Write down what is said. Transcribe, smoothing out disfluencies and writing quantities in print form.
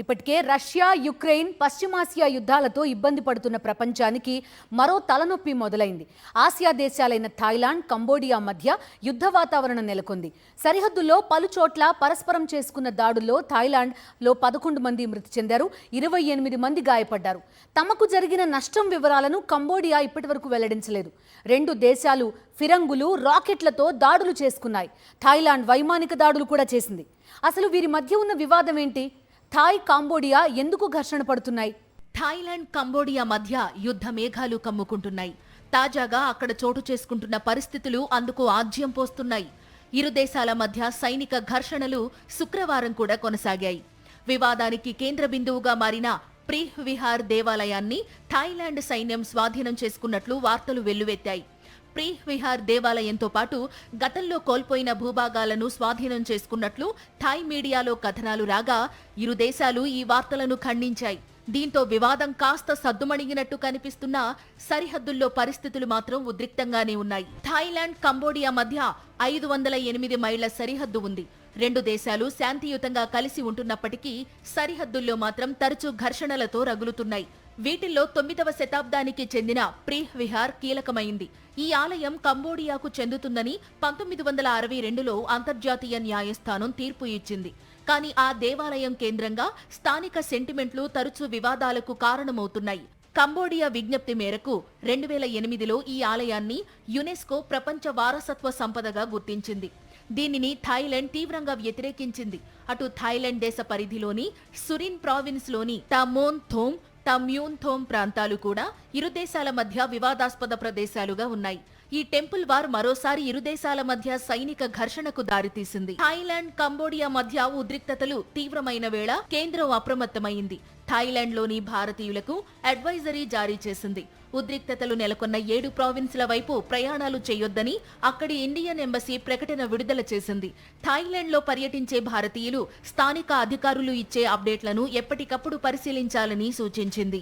ఇప్పటికే Russia, Ukraine, పశ్చిమాసియా యుద్ధాలతో ఇబ్బంది పడుతున్న ప్రపంచానికి మరో తలనొప్పి మొదలైంది. ఆసియా దేశాలైన థాయిలాండ్, కంబోడియా మధ్య యుద్ధ వాతావరణం నెలకొంది. సరిహద్దుల్లో పలు చోట్ల పరస్పరం చేసుకున్న దాడుల్లో థాయిలాండ్లో 11 మంది మృతి చెందారు, 28 మంది గాయపడ్డారు. తమకు జరిగిన నష్టం వివరాలను కంబోడియా ఇప్పటివరకు వెల్లడించలేదు. రెండు దేశాలు ఫిరంగులు, రాకెట్లతో దాడులు చేసుకున్నాయి. థాయిలాండ్ వైమానిక దాడులు కూడా చేసింది. అసలు వీరి మధ్య ఉన్న వివాదం ఏంటి? థాయ్, కాంబోడియా ఎందుకు ఘర్షణ పడుతున్నాయి? థాయిలాండ్, కంబోడియా మధ్య యుద్ధ మేఘాలు కమ్ముకుంటున్నాయి. తాజాగా అక్కడ చోటు చేసుకుంటున్న పరిస్థితులు అందుకు ఆజ్యం పోస్తున్నాయి. ఇరు దేశాల మధ్య సైనిక ఘర్షణలు శుక్రవారం కూడా కొనసాగాయి. వివాదానికి కేంద్ర బిందువుగా మారిన ప్రీహ్ విహార్ దేవాలయాన్ని థాయిలాండ్ సైన్యం స్వాధీనం చేసుకున్నట్లు వార్తలు వెల్లువెత్తాయి. ప్రీహ్ విహార్ దేవాలయంతో పాటు గతంలో కోల్పోయిన భూభాగాలను స్వాధీనం చేసుకున్నట్లు థాయ్ మీడియాలో కథనాలు రాగా, ఇరు దేశాలు ఈ వార్తలను ఖండించాయి. దీంతో వివాదం కాస్త సద్దుమణిగినట్టు కనిపిస్తున్నా సరిహద్దుల్లో పరిస్థితులు మాత్రం ఉద్రిక్తంగానే ఉన్నాయి. థాయిలాండ్, కంబోడియా మధ్య 508 మైళ్ల సరిహద్దు ఉంది. రెండు దేశాలు శాంతియుతంగా కలిసి ఉంటున్నప్పటికీ సరిహద్దుల్లో మాత్రం తరచూ ఘర్షణలతో రగులుతున్నాయి. వీటిల్లో 9వ శతాబ్దానికి చెందిన ప్రీహ్ విహార్ కీలకమైంది. ఈ ఆలయం కంబోడియాకు చెందుతుందని 1962లో అంతర్జాతీయ న్యాయస్థానం తీర్పు ఇచ్చింది. కానీ ఆ దేవాలయం కేంద్రంగా స్థానిక సెంటిమెంట్లు తరచూ వివాదాలకు కారణమవుతున్నాయి. కంబోడియా విజ్ఞప్తి మేరకు 2008లో ఈ ఆలయాన్ని యునెస్కో ప్రపంచ వారసత్వ సంపదగా గుర్తించింది. దీనిని థాయిలాండ్ తీవ్రంగా వ్యతిరేకించింది. అటు థాయిలాండ్ దేశ పరిధిలోని సురిన్ ప్రావిన్స్ లోని టామోన్ థోమ్, తమ్యూన్ థోమ్ ప్రాంతాలు కూడా ఇరు దేశాల మధ్య వివాదాస్పద ప్రదేశాలుగా ఉన్నాయి. ఈ టెంపుల్ వార్ మరోసారి ఇరు దేశాల మధ్య సైనిక ఘర్షణకు దారితీసింది. థాయిలాండ్, కంబోడియా మధ్య ఉద్రిక్తతలు తీవ్రమైన వేళ కేంద్రం అప్రమత్తమైంది. థాయిలాండ్లోని భారతీయులకు అడ్వైజరీ జారీ చేసింది. ఉద్రిక్తతలు నెలకొన్న 7 ప్రావిన్స్ల వైపు ప్రయాణాలు చేయొద్దని అక్కడి ఇండియన్ ఎంబసీ ప్రకటన విడుదల చేసింది. థాయిలాండ్లో పర్యటించే భారతీయులు స్థానిక అధికారులు ఇచ్చే అప్డేట్లను ఎప్పటికప్పుడు పరిశీలించాలని సూచించింది.